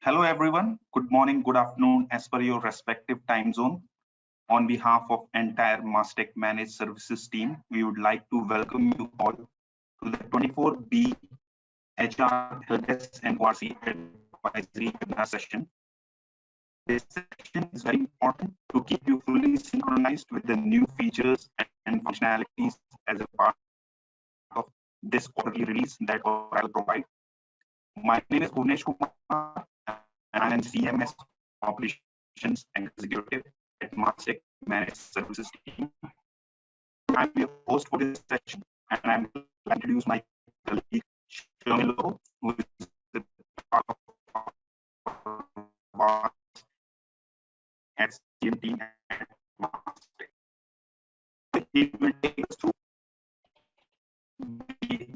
Hello, everyone. Good morning, good afternoon, as per your respective time zone. On behalf of entire Mastek Managed Services team, we would like to welcome you all to the 24B HR Helpdesk and ORC Advisory webinar session. This session is very important to keep you fully synchronized with the new features and functionalities as a part of this quarterly release that Oracle provides. My name is Bhuvnesh Kumar, and I am CMS Operations Executive at Mastek Managed Services team. I'm your host for this session, and I'm glad to introduce my colleague Shamilo, who is the part of our SCM team at Mastek. He will take us through the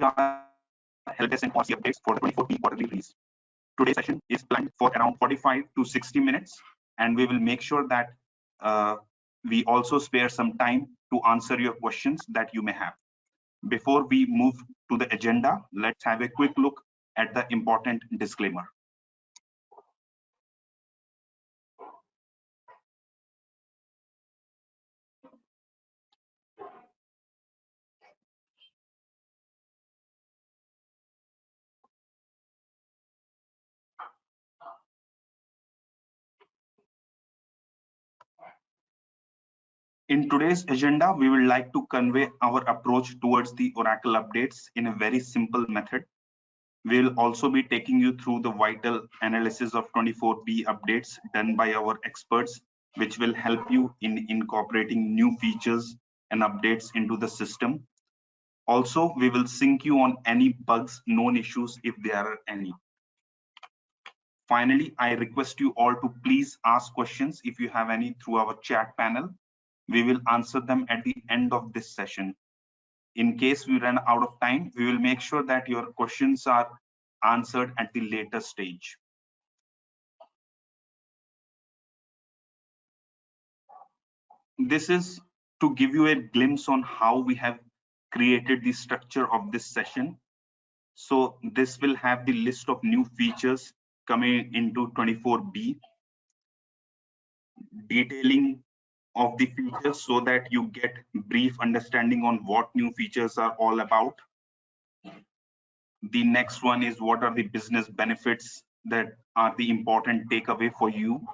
HR helpdesk and policy updates for the 24P quarterly release. Today's session is planned for around 45 to 60 minutes, and we will make sure that we also spare some time to answer your questions that you may have. Before we move to the agenda, let's have a quick look at the important disclaimer. In today's agenda, we would like to convey our approach towards the Oracle updates in a very simple method. We will also be taking you through the vital analysis of 24B updates done by our experts, which will help you in incorporating new features and updates into the system. Also, we will sync you on any bugs, known issues if there are any. Finally, I request you all to please ask questions if you have any through our chat panel. We will answer them at the end of this session. In case we run out of time, we will make sure that your questions are answered at the later stage. This is to give you a glimpse on how we have created the structure of this session. So this will have the list of new features coming into 24B, detailing of the features so that you get brief understanding on what new features are all about. The next one is what are the business benefits that are the important takeaway for you.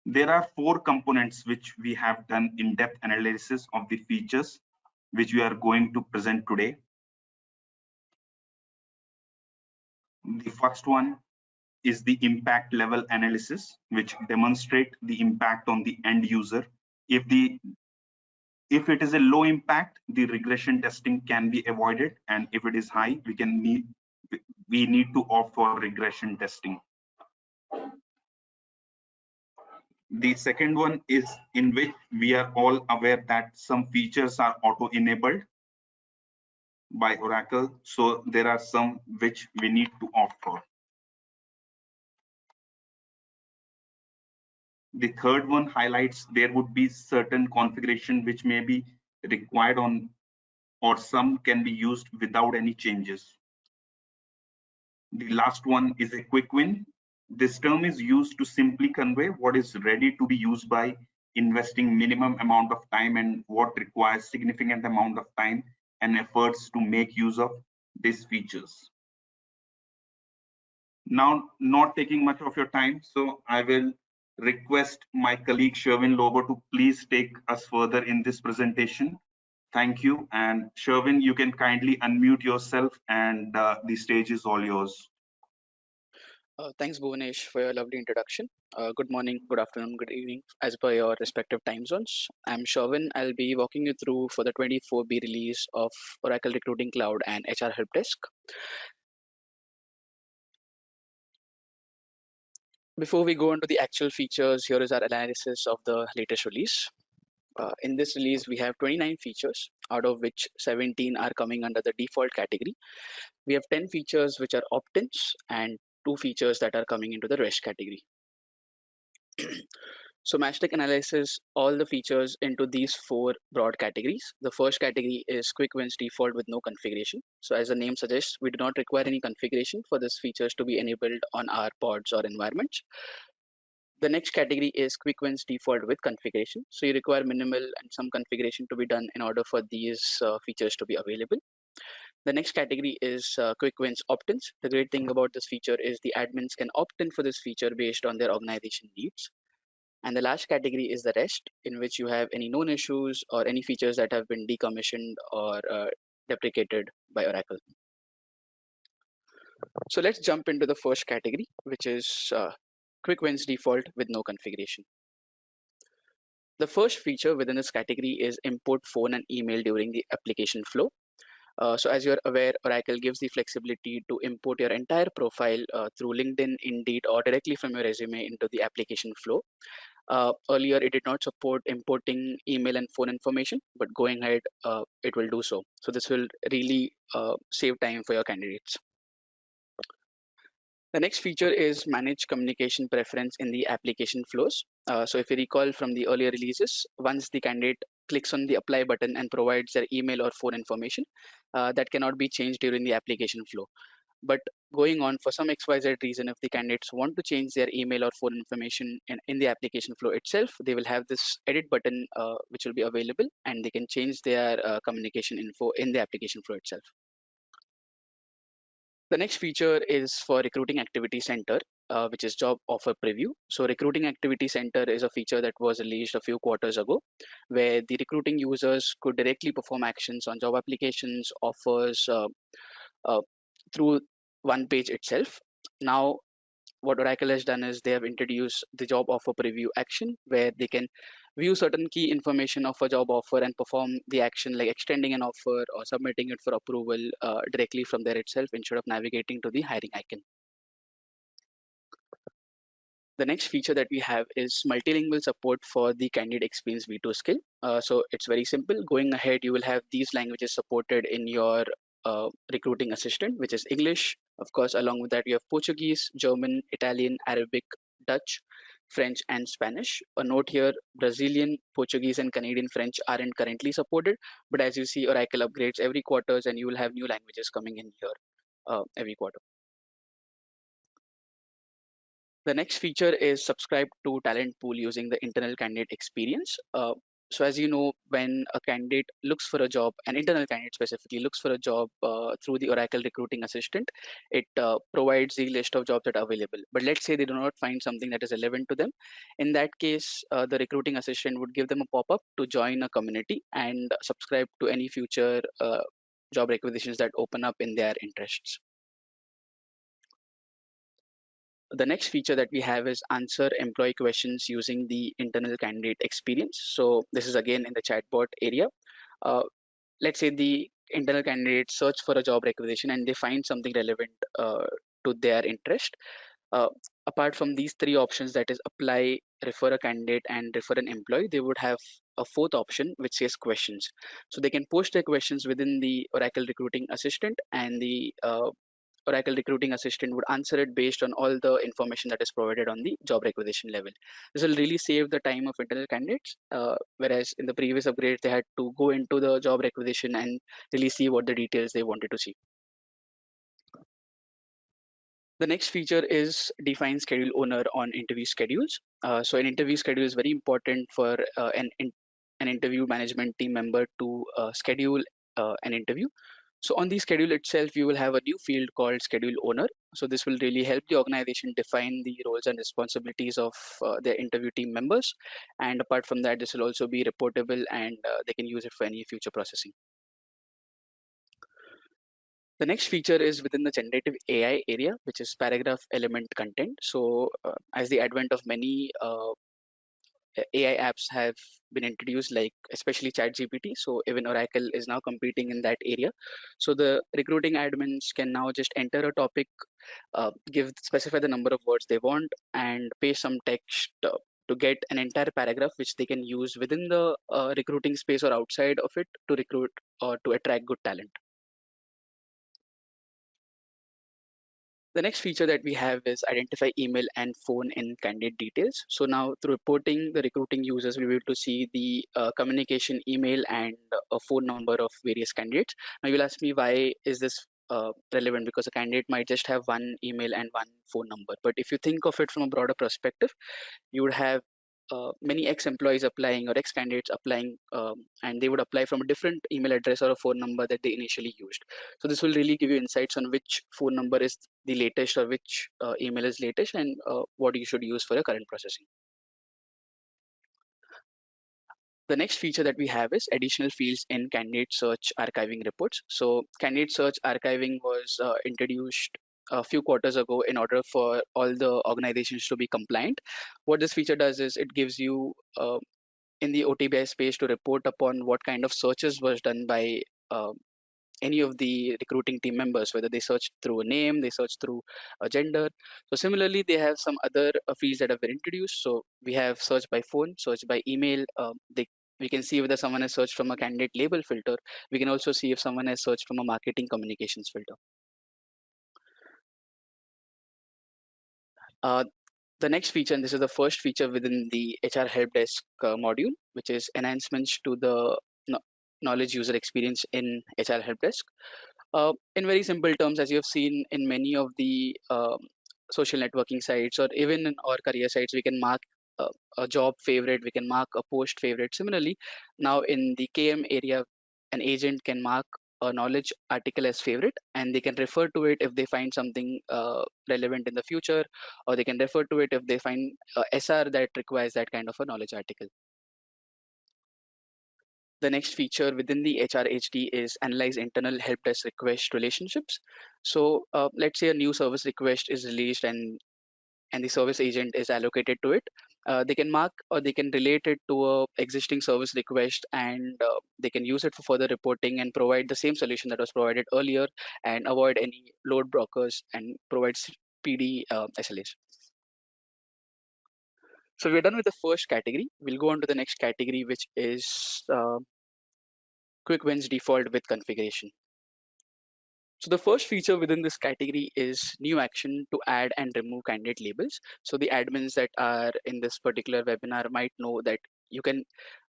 There are 4 components which we have done in-depth analysis of the features which we are going to present today. The first one is the impact level analysis, which demonstrate the impact on the end user. If it is a low impact, the regression testing can be avoided, and if it is high, we need to opt for regression testing. The second one is in which we are all aware that some features are auto-enabled by Oracle, so there are some which we need to opt for. The third one highlights there would be certain configuration which may be required on, or some can be used without any changes. The last one is a quick win. This term is used to simply convey what is ready to be used by investing minimum amount of time and what requires significant amount of time and efforts to make use of these features. Now, not taking much of your time, so I will request my colleague Sherwin Lobo to please take us further in this presentation. Thank you. And Sherwin, you can kindly unmute yourself, and the stage is all yours. Thanks, Bhuvanesh, for your lovely introduction. Good morning, good afternoon, good evening, as per your respective time zones. I'm Sherwin. I'll be walking you through for the 24B release of Oracle Recruiting Cloud and HR Helpdesk. Before we go into the actual features, here is our analysis of the latest release. In this release, we have 29 features, out of which 17 are coming under the default category. We have 10 features which are opt-ins and 2 features that are coming into the rest category. So Mastek analyzes all the features into these four broad categories. The first category is quick wins default with no configuration. So as the name suggests, we do not require any configuration for these features to be enabled on our pods or environments. The next category is quick wins default with configuration. So you require minimal and some configuration to be done in order for these features to be available. The next category is quick wins opt-ins. The great thing about this feature is the admins can opt in for this feature based on their organization needs. And the last category is the rest, in which you have any known issues or any features that have been decommissioned or deprecated by Oracle. So let's jump into the first category, which is quick wins default with no configuration. The first feature within this category is import phone and email during the application flow. So as you're aware, Oracle gives the flexibility to import your entire profile through LinkedIn, Indeed, or directly from your resume into the application flow. Earlier, it did not support importing email and phone information, but going ahead, it will do so. So this will really save time for your candidates. The next feature is manage communication preference in the application flows. So if you recall from the earlier releases, once the candidate clicks on the apply button and provides their email or phone information, that cannot be changed during the application flow. But going on, for some XYZ reason, if the candidates want to change their email or phone information in the application flow itself, they will have this edit button which will be available, and they can change their communication info in the application flow itself. The next feature is for Recruiting Activity Center, which is Job Offer Preview. So Recruiting Activity Center is a feature that was released a few quarters ago, where the recruiting users could directly perform actions on job applications, offers uh, through one page itself. Now, what Oracle has done is they have introduced the job offer preview action, where they can view certain key information of a job offer and perform the action like extending an offer or submitting it for approval directly from there itself instead of navigating to the hiring icon. The next feature that we have is multilingual support for the candidate experience V2 skill. So it's very simple. Going ahead, you will have these languages supported in your recruiting assistant, which is English. Of course, along with that, you have Portuguese, German, Italian, Arabic, Dutch, French, and Spanish. A note here, Brazilian, Portuguese, and Canadian French aren't currently supported. But as you see, Oracle upgrades every quarters, and you will have new languages coming in here every quarter. The next feature is subscribe to talent pool using the internal candidate experience. So as you know, when a candidate looks for a job, an internal candidate specifically looks for a job through the Oracle Recruiting Assistant, it provides the list of jobs that are available. But let's say they do not find something that is relevant to them. In that case, the Recruiting Assistant would give them a pop-up to join a community and subscribe to any future job requisitions that open up in their interests. The next feature that we have is answer employee questions using the internal candidate experience. So this is again in the chatbot area. Let's say the internal candidate search for a job requisition and they find something relevant to their interest. Apart from these three options, that is apply, refer a candidate, and refer an employee, they would have a fourth option which says questions. So they can post their questions within the Oracle Recruiting Assistant, and the Oracle Recruiting Assistant would answer it based on all the information that is provided on the job requisition level. This will really save the time of internal candidates, whereas in the previous upgrade, they had to go into the job requisition and really see what the details they wanted to see. The next feature is define schedule owner on interview schedules. So an interview schedule is very important for an interview management team member to schedule an interview. So on the schedule itself, you will have a new field called schedule owner. So this will really help the organization define the roles and responsibilities of their interview team members. And apart from that, this will also be reportable, and they can use it for any future processing. The next feature is within the generative AI area, which is paragraph element content. So as the advent of many AI apps have been introduced, like especially ChatGPT. So even Oracle is now competing in that area. So the recruiting admins can now just enter a topic, specify the number of words they want, and paste some text to get an entire paragraph, which they can use within the recruiting space or outside of it to recruit or to attract good talent. The next feature that we have is identify email and phone in candidate details. So now through reporting the recruiting users, we'll be able to see the communication email and a phone number of various candidates. Now you'll ask me, why is this relevant? Because a candidate might just have one email and one phone number. But if you think of it from a broader perspective, you would have many ex-employees applying or ex-candidates applying, and they would apply from a different email address or a phone number that they initially used. So this will really give you insights on which phone number is the latest or which email is latest, and what you should use for your current processing. The next feature that we have is additional fields in candidate search archiving reports. So candidate search archiving was introduced a few quarters ago in order for all the organizations to be compliant. What this feature does is it gives you in the OTBI space to report upon what kind of searches was done by any of the recruiting team members, whether they search through a name, they search through a gender. So similarly, they have some other fields that have been introduced. So we have search by phone, search by email. We can see whether someone has searched from a candidate label filter. We can also see if someone has searched from a marketing communications filter. The next feature, and this is the first feature within the HR Helpdesk module, which is enhancements to the knowledge user experience in HR Helpdesk. In very simple terms, as you have seen in many of the social networking sites or even in our career sites, we can mark a job favorite, we can mark a post favorite. Similarly, now in the KM area, an agent can mark a knowledge article as favorite, and they can refer to it if they find something relevant in the future, or they can refer to it if they find SR that requires that kind of a knowledge article. The next feature within the HRHD is analyze internal help desk request relationships. So let's say a new service request is released and the service agent is allocated to it. They can mark or they can relate it to a existing service request, and they can use it for further reporting and provide the same solution that was provided earlier and avoid any load blockers and provide speedy SLAs. So we're done with the first category. We'll go on to the next category, which is quick wins default with configuration. So the first feature within this category is new action to add and remove candidate labels. So the admins that are in this particular webinar might know that you can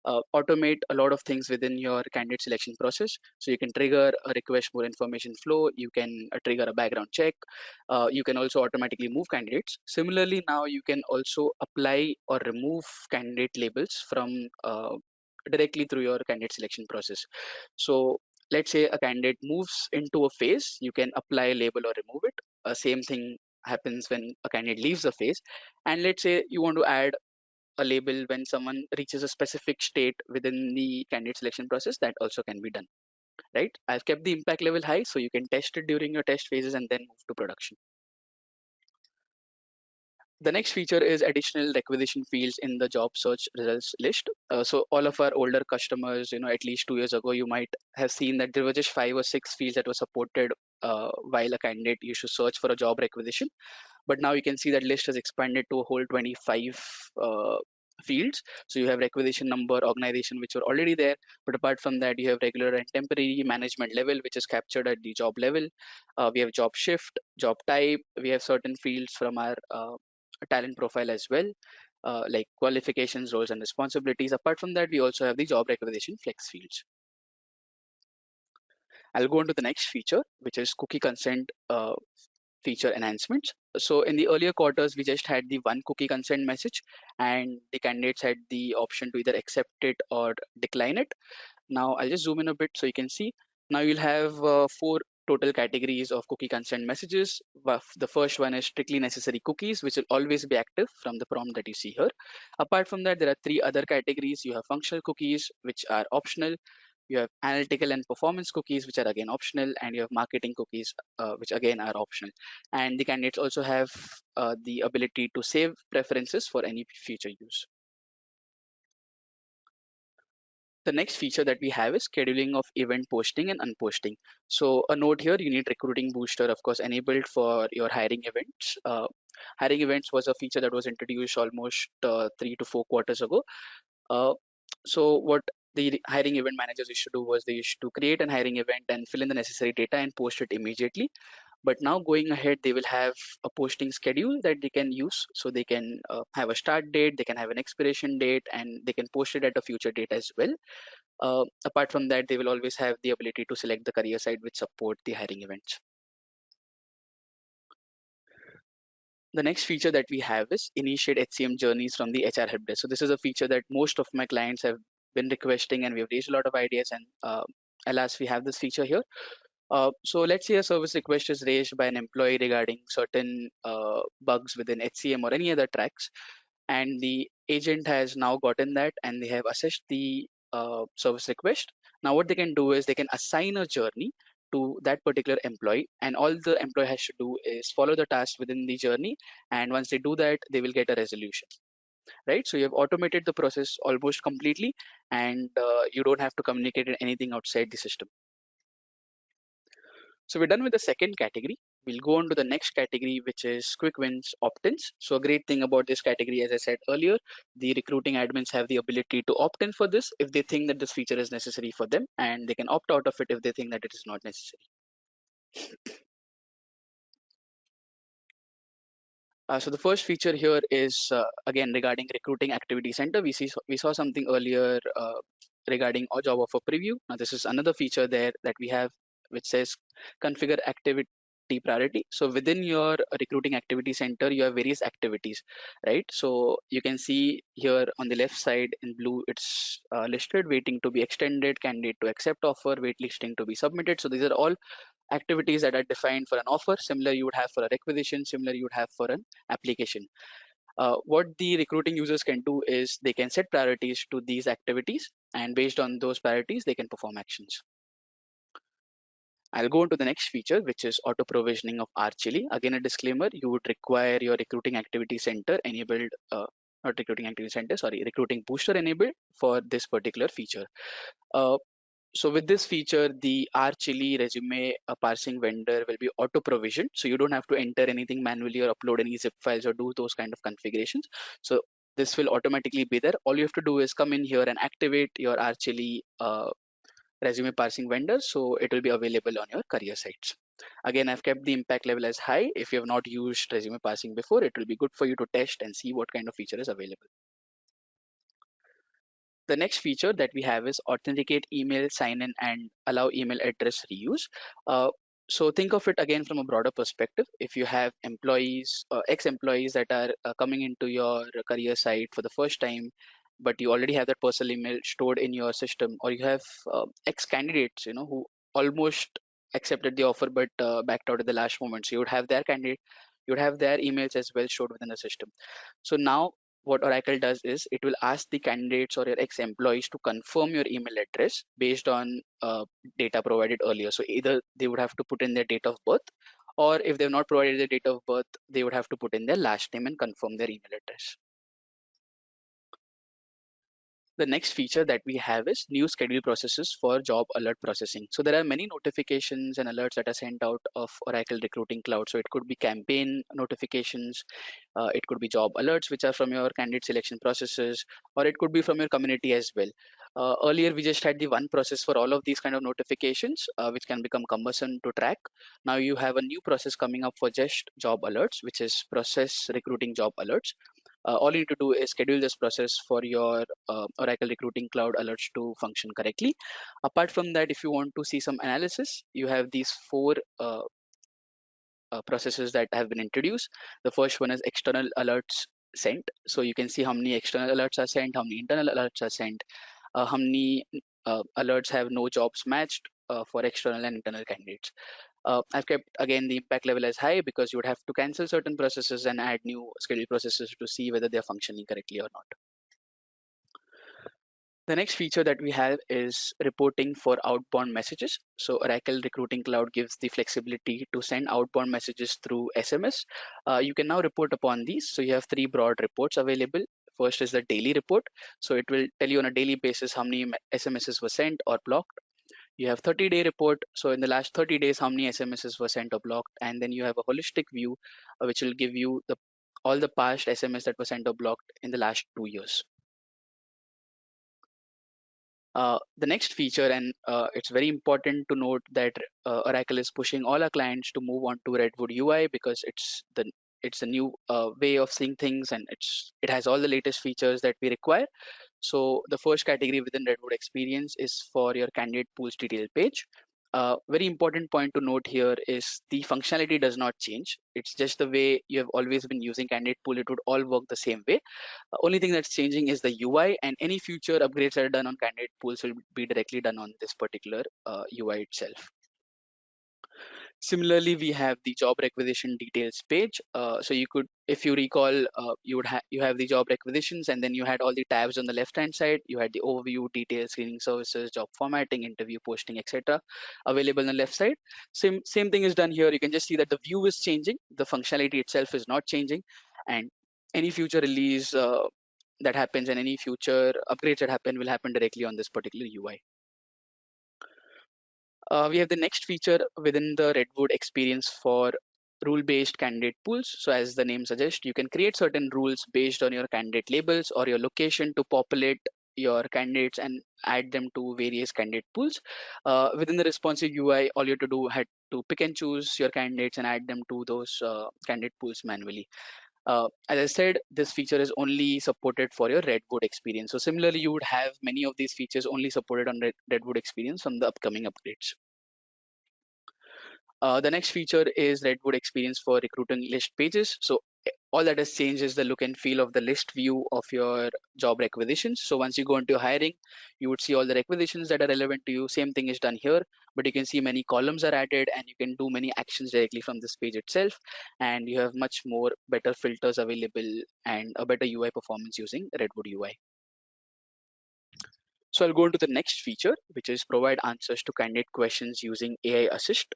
automate a lot of things within your candidate selection process. So you can trigger a request more information flow, you can trigger a background check, you can also automatically move candidates. Similarly, now you can also apply or remove candidate labels from directly through your candidate selection process. So let's say a candidate moves into a phase, you can apply a label or remove it. Same thing happens when a candidate leaves a phase. And let's say you want to add a label when someone reaches a specific state within the candidate selection process, that also can be done, right? I've kept the impact level high so you can test it during your test phases and then move to production. The next feature is additional requisition fields in the job search results list. So all of our older customers, at least 2 years ago, you might have seen that there were just 5 or 6 fields that were supported while a candidate used to search for a job requisition. But now you can see that list has expanded to a whole 25 fields. So you have requisition number, organization, which were already there. But apart from that, you have regular and temporary, management level, which is captured at the job level. We have job shift, job type. We have certain fields from our talent profile as well, like qualifications, roles, and responsibilities. Apart from that, we also have the job requisition flex fields. I'll go on to the next feature, which is cookie consent feature enhancements. So in the earlier quarters, we just had the one cookie consent message, and the candidates had the option to either accept it or decline it. Now I'll just zoom in a bit so you can see. Now you'll have 4 total categories of cookie consent messages. The first one is strictly necessary cookies, which will always be active from the prompt that you see here. Apart from that, there are 3 other categories. You have functional cookies, which are optional. You have analytical and performance cookies, which are again optional, and you have marketing cookies, which again are optional. And the candidates also have the ability to save preferences for any future use. The next feature that we have is scheduling of event posting and unposting. So a note here, you need recruiting booster, of course, enabled for your hiring events. Hiring events was a feature that was introduced almost 3 to 4 quarters ago. So what the hiring event managers used to do was they used to create an hiring event and fill in the necessary data and post it immediately. But now going ahead, they will have a posting schedule that they can use. So they can have a start date, they can have an expiration date, and they can post it at a future date as well. Apart from that, they will always have the ability to select the career site which support the hiring events. The next feature that we have is initiate HCM journeys from the HR helpdesk. So this is a feature that most of my clients have been requesting, and we've raised a lot of ideas, and alas, we have this feature here. So let's say a service request is raised by an employee regarding certain bugs within HCM or any other tracks, and the agent has now gotten that and they have assessed the service request. Now what they can do is they can assign a journey to that particular employee, and all the employee has to do is follow the task within the journey, and once they do that, they will get a resolution. Right, so you have automated the process almost completely, and you don't have to communicate anything outside the system. So we're done with the second category. We'll go on to the next category, which is quick wins opt-ins. So a great thing about this category, as I said earlier, the recruiting admins have the ability to opt in for this if they think that this feature is necessary for them, and they can opt out of it if they think that it is not necessary. So the first feature here is again regarding recruiting activity center. We saw something earlier regarding a job offer preview. Now this is another feature there that we have, which says configure activity priority. So within your recruiting activity center, you have various activities, right? So you can see here on the left side in blue, it's listed: waiting to be extended, candidate to accept offer, wait listing to be submitted. So these are all activities that are defined for an offer. Similar you would have for a requisition, similar you would have for an application. What the recruiting users can do is they can set priorities to these activities, and based on those priorities, they can perform actions. I'll go on to the next feature, which is auto provisioning of RChili. Again, a disclaimer: you would require your recruiting activity center enabled, not recruiting activity center, sorry, recruiting booster enabled for this particular feature. So with this feature, the RChili resume parsing vendor will be auto provisioned. So you don't have to enter anything manually or upload any zip files or do those kind of configurations. So this will automatically be there. All you have to do is come in here and activate your RChili resume parsing vendor. So it will be available on your career sites. Again, I've kept the impact level as high. If you have not used resume parsing before, it will be good for you to test and see what kind of feature is available. The next feature that we have is authenticate email sign in and allow email address reuse. So think of it again from a broader perspective. If you have employees, ex-employees that are coming into your career site for the first time, but you already have that personal email stored in your system, or you have ex-candidates, who almost accepted the offer but backed out at the last moment. So you would have their candidate, you would have their emails as well stored within the system. So now what Oracle does is it will ask the candidates or your ex-employees to confirm your email address based on data provided earlier. So either they would have to put in their date of birth, or if they've not provided their date of birth, they would have to put in their last name and confirm their email address. The next feature that we have is new schedule processes for job alert processing. So there are many notifications and alerts that are sent out of Oracle Recruiting Cloud. So it could be campaign notifications, it could be job alerts, which are from your candidate selection processes, or it could be from your community as well. Earlier, we just had the one process for all of these kind of notifications, which can become cumbersome to track. Now you have a new process coming up for just job alerts, which is process recruiting job alerts. All you need to do is schedule this process for your Oracle Recruiting Cloud alerts to function correctly. Apart from that, if you want to see some analysis, you have these four processes that have been introduced. The first one is external alerts sent. So you can see how many external alerts are sent, how many internal alerts are sent, how many alerts have no jobs matched for external and internal candidates. I've kept again the impact level as high because you would have to cancel certain processes and add new scheduled processes to see whether they're functioning correctly or not. The next feature that we have is reporting for outbound messages. So Oracle Recruiting Cloud gives the flexibility to send outbound messages through SMS. You can now report upon these. So you have three broad reports available. First is the daily report. So it will tell you on a daily basis how many SMSs were sent or blocked. You have 30-day report. So in the last 30 days, how many SMSs were sent or blocked. And then you have a holistic view, which will give you all the past SMS that were sent or blocked in the last 2 years. The next feature, and it's very important to note that Oracle is pushing all our clients to move on to Redwood UI because it's the new way of seeing things, and it has all the latest features that we require. So the first category within Redwood Experience is for your candidate pools detail page. Very important point to note here is the functionality does not change. It's just the way you have always been using candidate pool. It would all work the same way. Only thing that's changing is the UI, and any future upgrades that are done on candidate pools will be directly done on this particular UI itself. Similarly, we have the job requisition details page. So you could, if you recall, you have the job requisitions, and then you had all the tabs on the left hand side. You had the overview, details, screening services, job formatting, interview posting, etc. available on the left side. Same thing is done here. You can just see that the view is changing. The functionality itself is not changing, and any future release that happens and any future upgrades that happen will happen directly on this particular UI. We have the next feature within the Redwood experience for rule-based candidate pools. So as the name suggests, you can create certain rules based on your candidate labels or your location to populate your candidates and add them to various candidate pools. Within the responsive UI, all you have to do had to pick and choose your candidates and add them to those candidate pools manually. As I said, this feature is only supported for your Redwood experience. So similarly, you would have many of these features only supported on Redwood experience on the upcoming upgrades. The next feature is Redwood experience for recruiting list pages. So all that has changed is the look and feel of the list view of your job requisitions. So once you go into hiring, you would see all the requisitions that are relevant to you. Same thing is done here, but you can see many columns are added and you can do many actions directly from this page itself. And you have much more better filters available and a better UI performance using Redwood UI. So I'll go into the next feature, which is provide answers to candidate questions using AI Assist.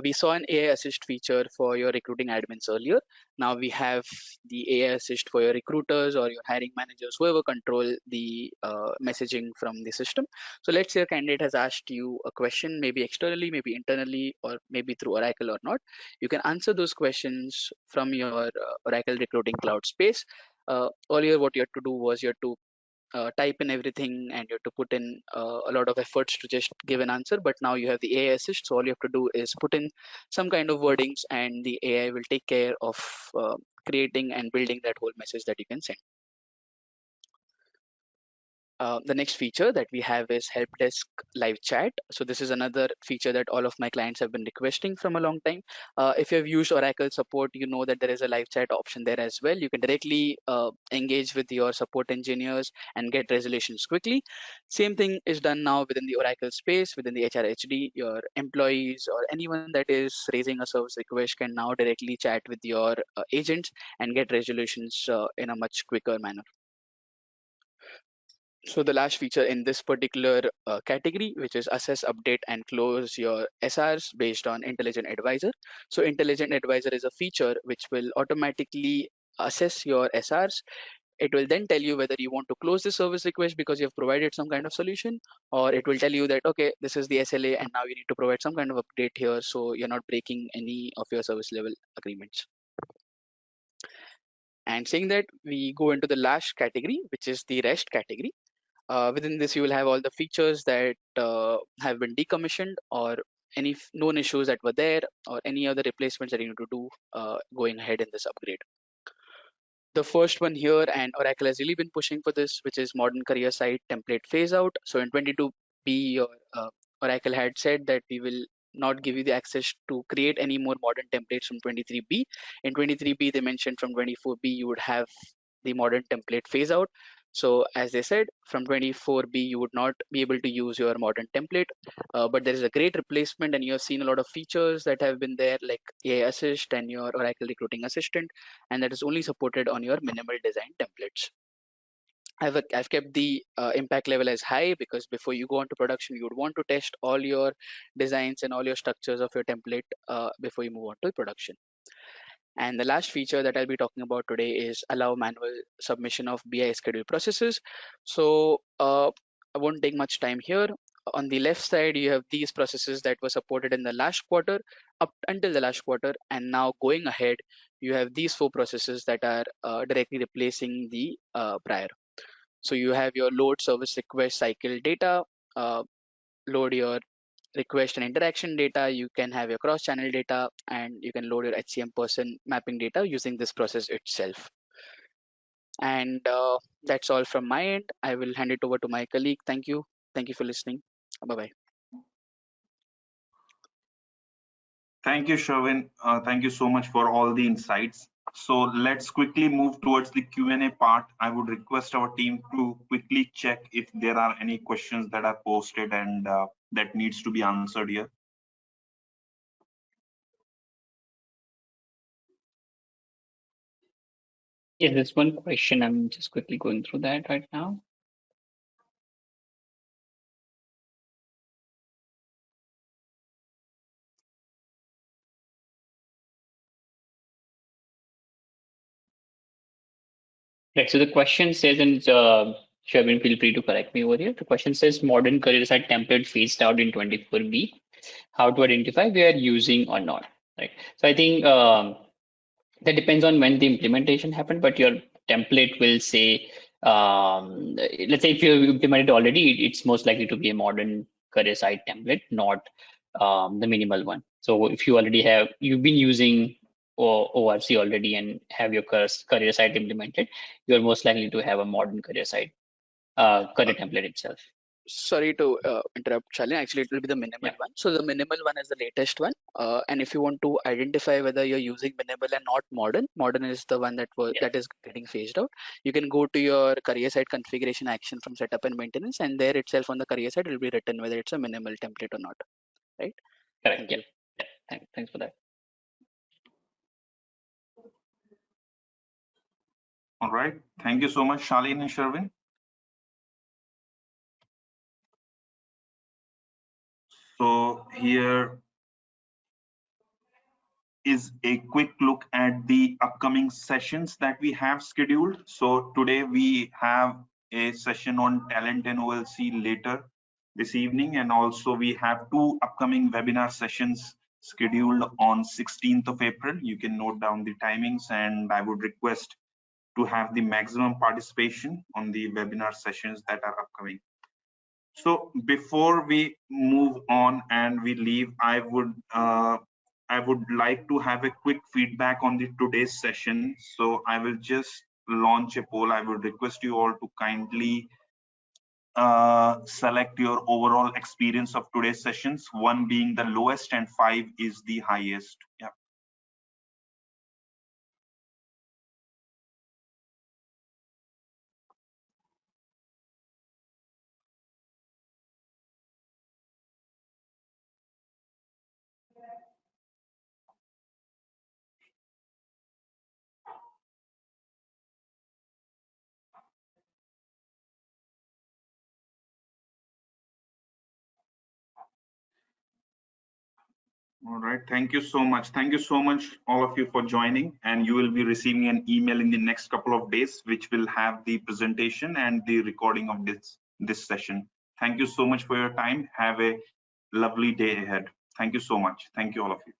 We saw an AI Assist feature for your recruiting admins earlier. Now we have the AI Assist for your recruiters or your hiring managers, whoever control the messaging from the system. So let's say a candidate has asked you a question, maybe externally, maybe internally, or maybe through Oracle or not. You can answer those questions from your Oracle Recruiting Cloud space. Earlier, what you had to do was you had to type in everything and you have to put in a lot of efforts to just give an answer, but now you have the AI assist, so all you have to do is put in some kind of wordings and the AI will take care of creating and building that whole message that you can send. The next feature that we have is Helpdesk live chat. So this is another feature that all of my clients have been requesting from a long time. If you have used Oracle support, you know that there is a live chat option there as well. You can directly engage with your support engineers and get resolutions quickly. Same thing is done now within the Oracle space, within the HRHD. Your employees or anyone that is raising a service request can now directly chat with your agents and get resolutions in a much quicker manner. So the last feature in this particular category, which is assess, update, and close your SRs based on Intelligent Advisor. So Intelligent Advisor is a feature which will automatically assess your SRs. It will then tell you whether you want to close the service request because you've provided some kind of solution, or it will tell you that, okay, this is the SLA and now you need to provide some kind of update here so you're not breaking any of your service level agreements. And saying that, we go into the last category, which is the REST category. Within this, you will have all the features that have been decommissioned or any known issues that were there or any other replacements that you need to do going ahead in this upgrade. The first one here, and Oracle has really been pushing for this, which is modern career site template phase out. So in 22B, your Oracle had said that we will not give you the access to create any more modern templates from 23B. In 23B, they mentioned from 24B, you would have the modern template phase out. So as they said, from 24B, you would not be able to use your modern template, but there is a great replacement and you have seen a lot of features that have been there like AI Assist and your Oracle Recruiting Assistant, and that is only supported on your minimal design templates. I've kept the impact level as high because before you go on to production, you would want to test all your designs and all your structures of your template before you move on to production. And the last feature that I'll be talking about today is allow manual submission of BI schedule processes. So I won't take much time here. On the left side, you have these processes that were supported in the last quarter up until the last quarter. And now going ahead, you have these 4 processes that are directly replacing the prior. So you have your load service request cycle data, load your request and interaction data, you can have your cross-channel data, and you can load your HCM person mapping data using this process itself. And that's all from my end. I will hand it over to my colleague. Thank you. Thank you for listening. Bye-bye. Thank you, Sherwin. Thank you so much for all the insights. So let's quickly move towards the Q&A part. I would request our team to quickly check if there are any questions that are posted and that needs to be answered here. Yeah, there's one question. I'm just quickly going through that right now. Right, so the question says, and Sherwin, feel free to correct me over here. The question says modern career site template phased out in 24B. How to identify we are using or not, right? So I think that depends on when the implementation happened, but your template will say, let's say if you implemented already, it's most likely to be a modern career site template, not the minimal one. So if you already have, you've been using ORC already and have your career site implemented, you're most likely to have a modern career site, career template itself. Sorry to interrupt, Shalin. Actually, it will be the minimal one. So the minimal one is the latest one. And if you want to identify whether you're using minimal and not modern, modern is the one that that is getting phased out. You can go to your career site configuration action from setup and maintenance, and there itself on the career site it will be written whether it's a minimal template or not. Right? Correct. Yeah. Thanks for that. All right. Thank you so much, Shalin and Sherwin. So here is a quick look at the upcoming sessions that we have scheduled. So today we have a session on talent and OLC later this evening, and also we have two upcoming webinar sessions scheduled on 16th of April. You can note down the timings, and I would request to have the maximum participation on the webinar sessions that are upcoming. So before we move on and we leave, I would like to have a quick feedback on the today's session. So I will just launch a poll. I would request you all to kindly select your overall experience of today's sessions, 1 being the lowest and 5 is the highest. Yeah. All right, thank you so much. Thank you so much, all of you, for joining. And you will be receiving an email in the next couple of days, which will have the presentation and the recording of this session. Thank you so much for your time. Have a lovely day ahead. Thank you so much. Thank you, all of you.